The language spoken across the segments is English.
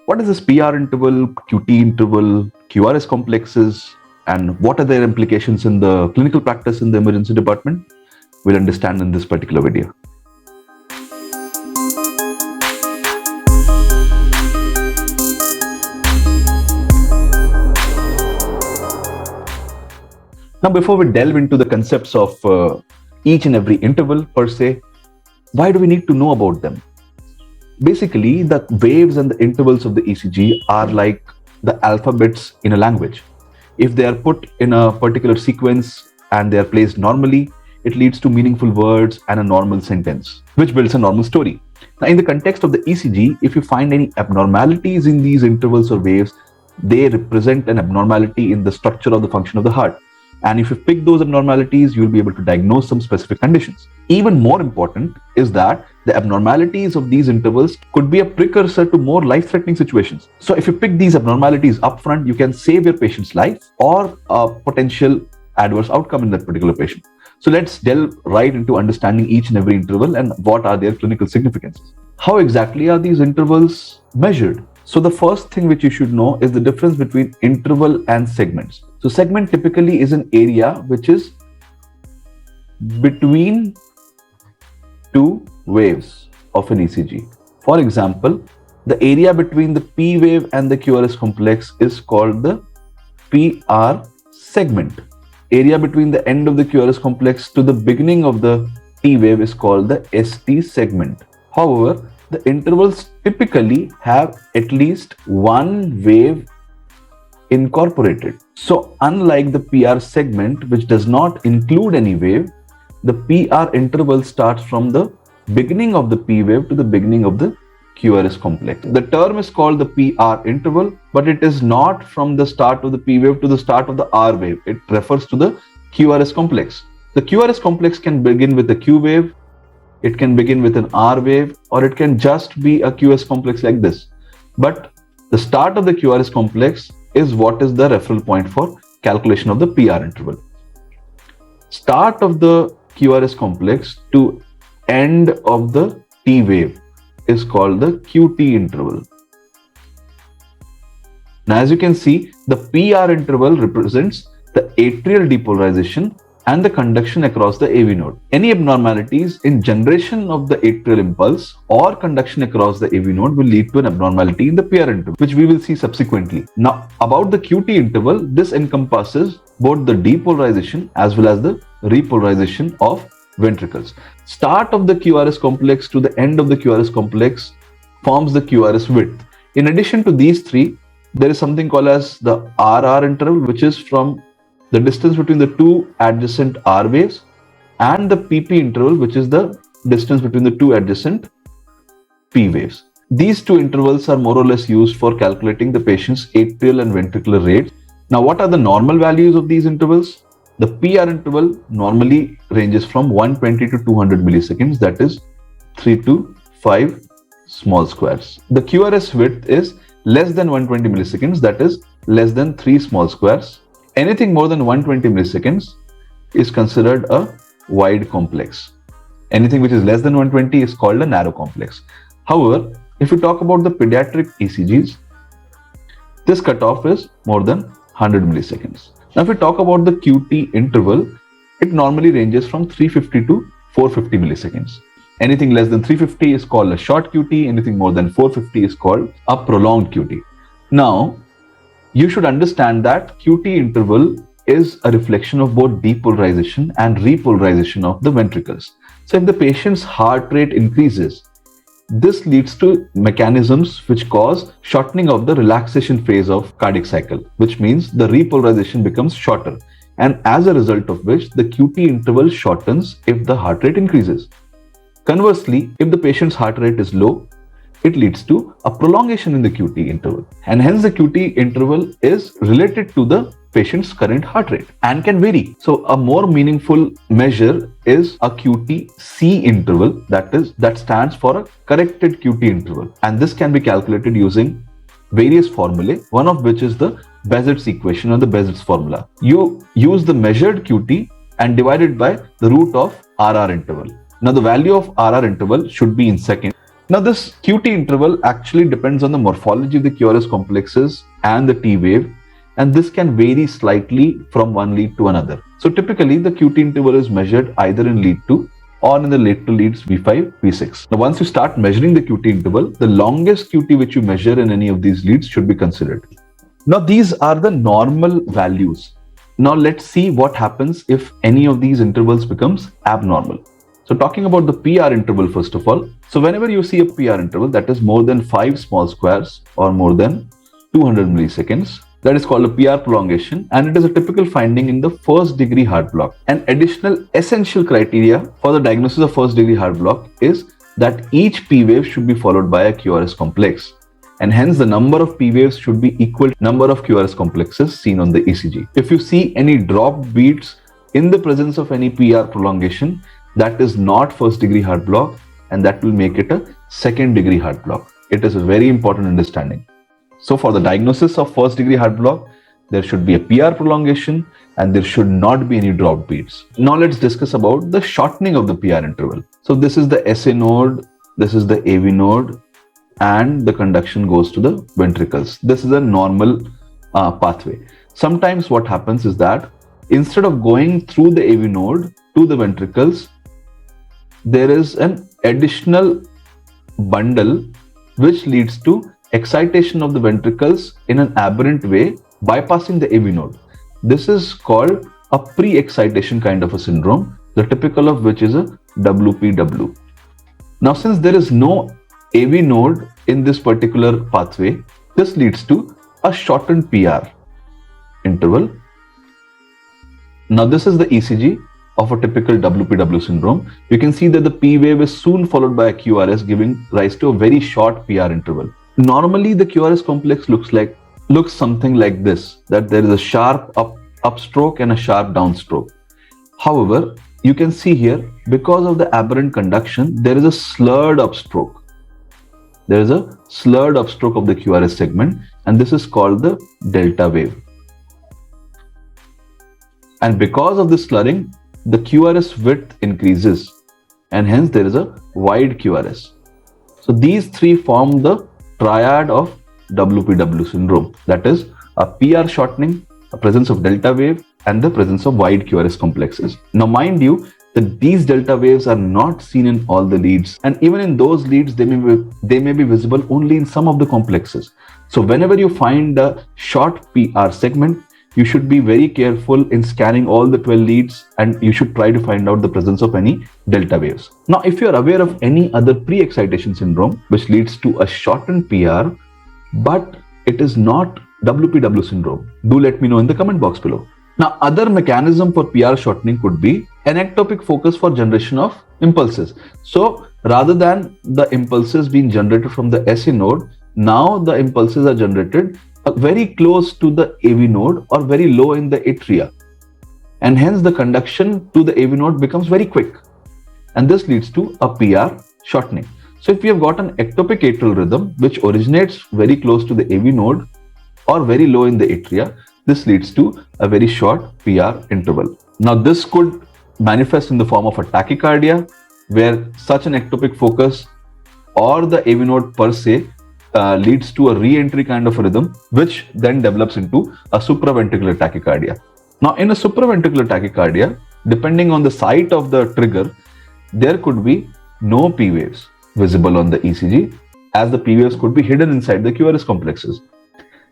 What is this PR interval, QT interval, QRS complexes, and what are their implications in the clinical practice in the emergency department? We'll understand in this particular video. Now, before we delve into the concepts of each and every interval per se, why do we need to know about them? Basically, the waves and the intervals of the ECG are like the alphabets in a language. If they are put in a particular sequence and they are placed normally, it leads to meaningful words and a normal sentence, which builds a normal story. Now, in the context of the ECG, if you find any abnormalities in these intervals or waves, they represent an abnormality in the structure of the function of the heart. And if you pick those abnormalities, you'll be able to diagnose some specific conditions. Even more important is that the abnormalities of these intervals could be a precursor to more life-threatening situations. So if you pick these abnormalities upfront, you can save your patient's life or a potential adverse outcome in that particular patient. So let's delve right into understanding each and every interval and what are their clinical significances. How exactly are these intervals measured? So the first thing which you should know is the difference between interval and segments. So segment typically is an area which is between two waves of an ECG. For example, the area between the P wave and the QRS complex is called the PR segment. Area between the end of the QRS complex to the beginning of the T wave is called the ST segment. However, the intervals typically have at least one wave incorporated. So unlike the PR segment, which does not include any wave, the PR interval starts from the beginning of the P wave to the beginning of the QRS complex. The term is called the PR interval, but it is not from the start of the P wave to the start of the R wave. It refers to the QRS complex. The QRS complex can begin with the Q wave, it can begin with an R wave, or it can just be a QS complex like this. But the start of the QRS complex is what is the referral point for calculation of the PR interval. Start of the QRS complex to end of the T wave is called the QT interval. Now, as you can see, the PR interval represents the atrial depolarization and the conduction across the AV node. Any abnormalities in generation of the atrial impulse or conduction across the AV node will lead to an abnormality in the PR interval, which we will see subsequently. Now, about the QT interval, this encompasses both the depolarization as well as the repolarization of ventricles. Start of the QRS complex to the end of the QRS complex forms the QRS width. In addition to these three, there is something called as the RR interval, which is from the distance between the two adjacent R waves, and the PP interval, which is the distance between the two adjacent P waves. These two intervals are more or less used for calculating the patient's atrial and ventricular rates. Now, what are the normal values of these intervals? The PR interval normally ranges from 120 to 200 milliseconds, that is 3 to 5 small squares. The QRS width is less than 120 milliseconds, that is less than 3 small squares. Anything more than 120 milliseconds is considered a wide complex. Anything which is less than 120 is called a narrow complex. However, if we talk about the pediatric ECGs, this cutoff is more than 100 milliseconds. Now, if we talk about the QT interval, it normally ranges from 350 to 450 milliseconds. Anything less than 350 is called a short QT, anything more than 450 is called a prolonged QT. Now, you should understand that QT interval is a reflection of both depolarization and repolarization of the ventricles. So if the patient's heart rate increases, this leads to mechanisms which cause shortening of the relaxation phase of cardiac cycle, which means the repolarization becomes shorter, and as a result of which the QT interval shortens if the heart rate increases. Conversely, if the patient's heart rate is low, it leads to a prolongation in the QT interval, and hence the QT interval is related to the patient's current heart rate and can vary. So a more meaningful measure is a QT-C interval, that stands for a corrected QT interval, and this can be calculated using various formulae, one of which is the Bézard's equation or the Bézard's formula. You use the measured QT and divide it by the root of RR interval. Now the value of RR interval should be in seconds. Now, this QT interval actually depends on the morphology of the QRS complexes and the T wave, and this can vary slightly from one lead to another. So typically, the QT interval is measured either in lead 2 or in the lateral leads V5, V6. Now, once you start measuring the QT interval, the longest QT which you measure in any of these leads should be considered. Now, these are the normal values. Now, let's see what happens if any of these intervals becomes abnormal. So talking about the PR interval first of all. So whenever you see a PR interval that is more than 5 small squares or more than 200 milliseconds, that is called a PR prolongation, and it is a typical finding in the first degree heart block. An additional essential criteria for the diagnosis of first degree heart block is that each P wave should be followed by a QRS complex, and hence the number of P waves should be equal to number of QRS complexes seen on the ECG. If you see any dropped beats in the presence of any PR prolongation, that is not first degree heart block, and that will make it a second degree heart block. It is a very important understanding. So for the diagnosis of first degree heart block, there should be a PR prolongation and there should not be any dropped beats. Now let's discuss about the shortening of the PR interval. So this is the SA node, this is the AV node, and the conduction goes to the ventricles. This is a normal pathway. Sometimes what happens is that instead of going through the AV node to the ventricles, there is an additional bundle which leads to excitation of the ventricles in an aberrant way, bypassing the AV node. This is called a pre-excitation kind of a syndrome, the typical of which is a WPW. Now, since there is no AV node in this particular pathway, this leads to a shortened PR interval. Now, this is the ECG of a typical WPW syndrome. You can see that the P wave is soon followed by a QRS, giving rise to a very short PR interval. Normally, the QRS complex looks something like this, that there is a sharp upstroke and a sharp downstroke. However, you can see here, because of the aberrant conduction, there is a slurred upstroke. There is a slurred upstroke of the QRS segment, and this is called the delta wave. And because of this slurring, the QRS width increases, and hence there is a wide QRS. So these three form the triad of WPW syndrome, that is a PR shortening, a presence of delta wave, and the presence of wide QRS complexes. Now mind you that these delta waves are not seen in all the leads, and even in those leads they may be visible only in some of the complexes. So whenever you find a short PR segment, you should be very careful in scanning all the 12 leads, and you should try to find out the presence of any delta waves. Now, if you are aware of any other pre-excitation syndrome which leads to a shortened PR, but it is not WPW syndrome, do let me know in the comment box below. Now, other mechanism for PR shortening could be an ectopic focus for generation of impulses. So rather than the impulses being generated from the SA node, now the impulses are generated very close to the AV node or very low in the atria, and hence the conduction to the AV node becomes very quick, and this leads to a PR shortening. So if we have got an ectopic atrial rhythm which originates very close to the AV node or very low in the atria, this leads to a very short PR interval. Now this could manifest in the form of a tachycardia, where such an ectopic focus or the AV node per se leads to a re-entry kind of rhythm, which then develops into a supraventricular tachycardia. Now, in a supraventricular tachycardia, depending on the site of the trigger, there could be no P waves visible on the ECG, as the P waves could be hidden inside the QRS complexes.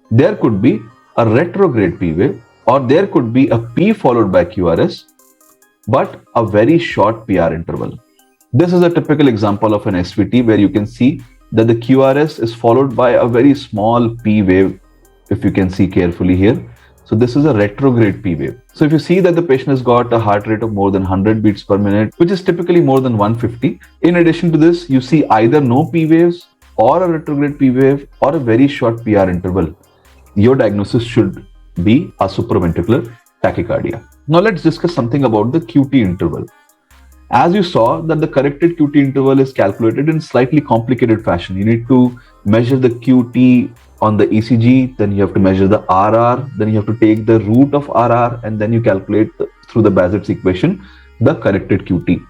There could be a retrograde P wave, or there could be a P followed by QRS, but a very short PR interval. This is a typical example of an SVT where you can see that the QRS is followed by a very small P wave, if you can see carefully here. So this is a retrograde P wave. So if you see that the patient has got a heart rate of more than 100 beats per minute, which is typically more than 150. In addition to this, you see either no P waves or a retrograde P wave or a very short PR interval. Your diagnosis should be a supraventricular tachycardia. Now let's discuss something about the QT interval. As you saw that the corrected QT interval is calculated in slightly complicated fashion. You need to measure the QT on the ECG, then you have to measure the RR, then you have to take the root of RR, and then you calculate through the Bazets equation the corrected QT.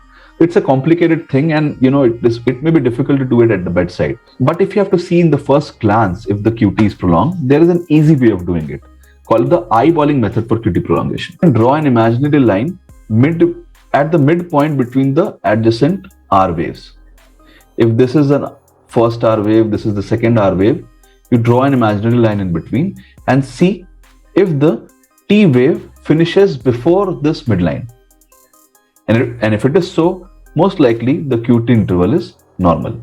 It's a complicated thing, and it may be difficult to do it at the bedside. But if you have to see in the first glance if the QT is prolonged, there is an easy way of doing it called the eyeballing method for QT prolongation. Draw an imaginary line at the midpoint between the adjacent R waves. If this is the first R wave, this is the second R wave, you draw an imaginary line in between and see if the T wave finishes before this midline. And if it is so, most likely the QT interval is normal.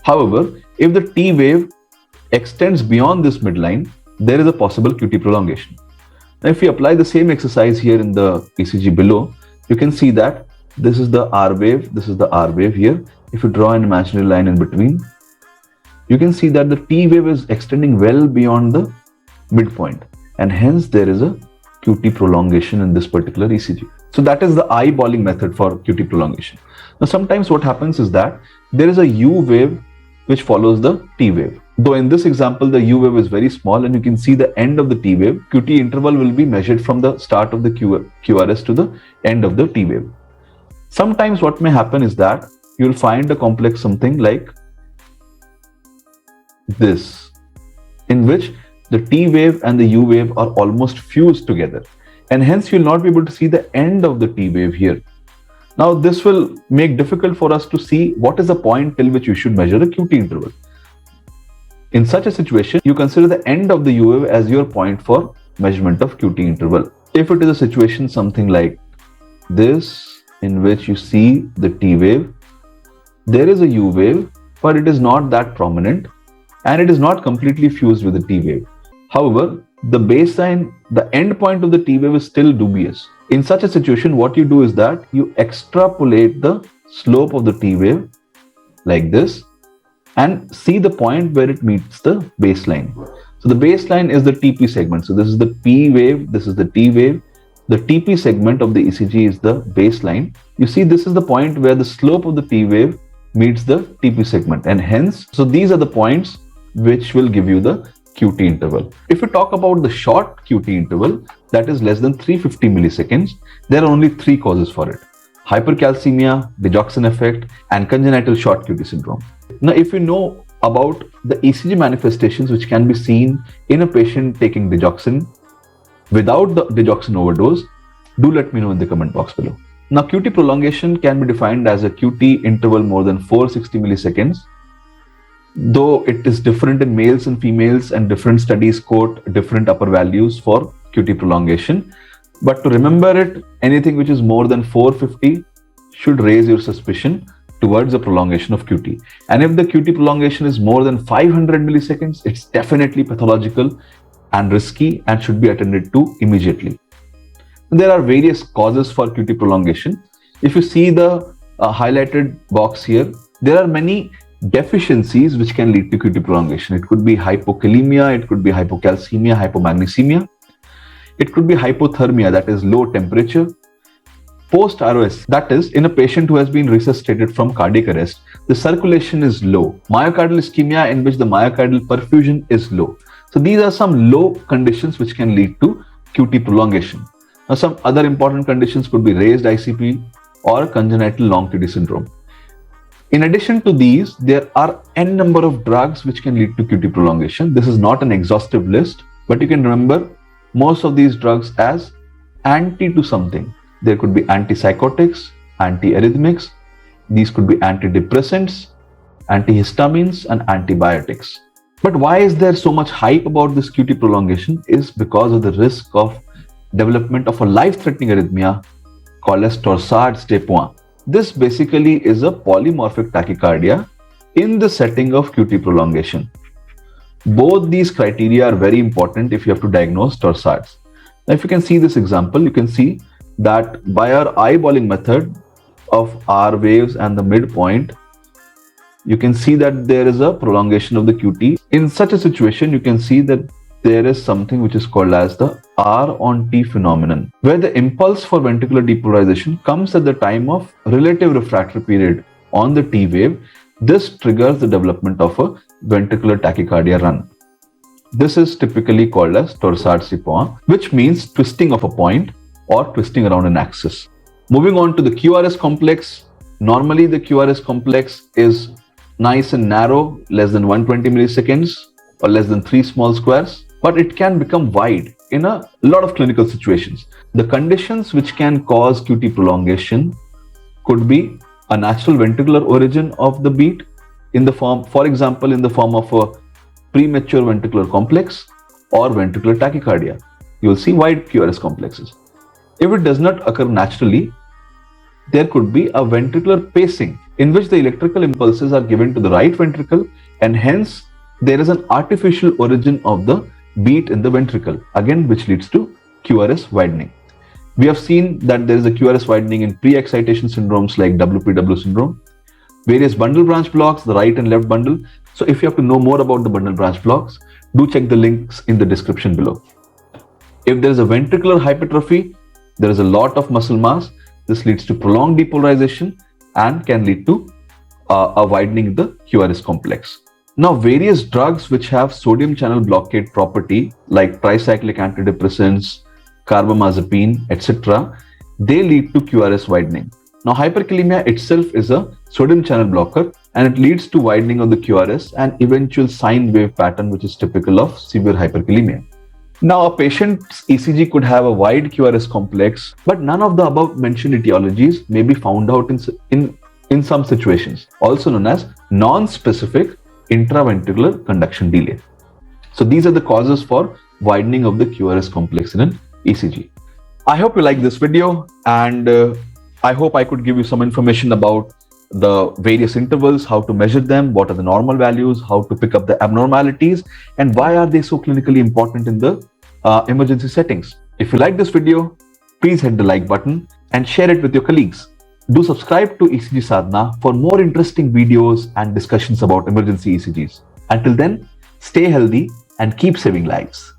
However, if the T wave extends beyond this midline, there is a possible QT prolongation. Now, if we apply the same exercise here in the ECG below, you can see that this is the R wave, this is the R wave here. If you draw an imaginary line in between, you can see that the T wave is extending well beyond the midpoint, and hence there is a QT prolongation in this particular ECG. So that is the eyeballing method for QT prolongation. Now, sometimes what happens is that there is a U wave which follows the T wave. Though in this example, the U wave is very small and you can see the end of the T wave, QT interval will be measured from the start of the QRS to the end of the T wave. Sometimes what may happen is that you will find a complex something like this, in which the T wave and the U wave are almost fused together, and hence you will not be able to see the end of the T wave here. Now, this will make difficult for us to see what is the point till which you should measure a QT interval. In such a situation, you consider the end of the U wave as your point for measurement of QT interval. If it is a situation something like this, in which you see the T wave, there is a U wave, but it is not that prominent and it is not completely fused with the T wave. However, the baseline, the end point of the T wave is still dubious. In such a situation, what you do is that you extrapolate the slope of the T wave like this and see the point where it meets the baseline. So the baseline is the TP segment. So this is the P wave, this is the T wave. The TP segment of the ECG is the baseline. You see, this is the point where the slope of the T wave meets the TP segment, and hence, so these are the points which will give you the QT interval. If you talk about the short QT interval, that is less than 350 milliseconds, there are only three causes for it: hypercalcemia, digoxin effect, and congenital short QT syndrome. Now, if you know about the ECG manifestations which can be seen in a patient taking digoxin without the digoxin overdose, do let me know in the comment box below. Now, QT prolongation can be defined as a QT interval more than 460 milliseconds. Though it is different in males and females, and different studies quote different upper values for QT prolongation. But to remember it, anything which is more than 450 should raise your suspicion towards the prolongation of QT. And if the QT prolongation is more than 500 milliseconds, it's definitely pathological and risky and should be attended to immediately. There are various causes for QT prolongation. If you see the highlighted box here, there are many deficiencies which can lead to QT prolongation. It could be hypokalemia, it could be hypocalcemia, hypomagnesemia. It could be hypothermia, that is low temperature. Post-ROS, that is in a patient who has been resuscitated from cardiac arrest, the circulation is low. Myocardial ischemia, in which the myocardial perfusion is low. So these are some low conditions which can lead to QT prolongation. Now, some other important conditions could be raised ICP or congenital long QT syndrome. In addition to these, there are n number of drugs which can lead to QT prolongation. This is not an exhaustive list, but you can remember most of these drugs as anti to something. There could be antipsychotics, antiarrhythmics. These could be antidepressants, antihistamines, and antibiotics. But why is there so much hype about this QT prolongation? Is because of the risk of development of a life-threatening arrhythmia called as torsades de pointes. This basically is a polymorphic tachycardia in the setting of QT prolongation. Both these criteria are very important if you have to diagnose torsades. Now, if you can see this example, you can see that by our eyeballing method of R waves and the midpoint, you can see that there is a prolongation of the QT. In such a situation, you can see that there is something which is called as the R on T phenomenon, where the impulse for ventricular depolarization comes at the time of relative refractory period on the T wave. This triggers the development of a ventricular tachycardia run. This is typically called as torsades de pointes, which means twisting of a point or twisting around an axis. Moving on to the QRS complex, Normally, the QRS complex is nice and narrow, less than 120 milliseconds or less than 3 small squares, but it can become wide in a lot of clinical situations. The conditions which can cause QT prolongation could be a natural ventricular origin of the beat in the form, for example, in the form of a premature ventricular complex or ventricular tachycardia. You'll see wide QRS complexes. If it does not occur naturally, there could be a ventricular pacing in which the electrical impulses are given to the right ventricle, and hence there is an artificial origin of the beat in the ventricle, again which leads to QRS widening. We have seen that there is a QRS widening in pre-excitation syndromes like WPW syndrome, various bundle branch blocks, the right and left bundle. So if you have to know more about the bundle branch blocks, do check the links in the description below. If there is a ventricular hypertrophy, there is a lot of muscle mass. This leads to prolonged depolarization and can lead to a widening of the QRS complex. Now, various drugs which have sodium channel blockade property, like tricyclic antidepressants, carbamazepine, etc., they lead to QRS widening. Now, hyperkalemia itself is a sodium channel blocker, and it leads to widening of the QRS and eventual sine wave pattern, which is typical of severe hyperkalemia. Now, a patient's ECG could have a wide QRS complex, but none of the above mentioned etiologies may be found out in some situations, also known as non-specific intraventricular conduction delay. So these are the causes for widening of the QRS complex in an ECG. I hope you like this video, and I hope I could give you some information about the various intervals, how to measure them, what are the normal values, how to pick up the abnormalities, and why are they so clinically important in the emergency settings. If you like this video, please hit the like button and share it with your colleagues. Do subscribe to ECG Sadhana for more interesting videos and discussions about emergency ECGs. Until then, stay healthy and keep saving lives.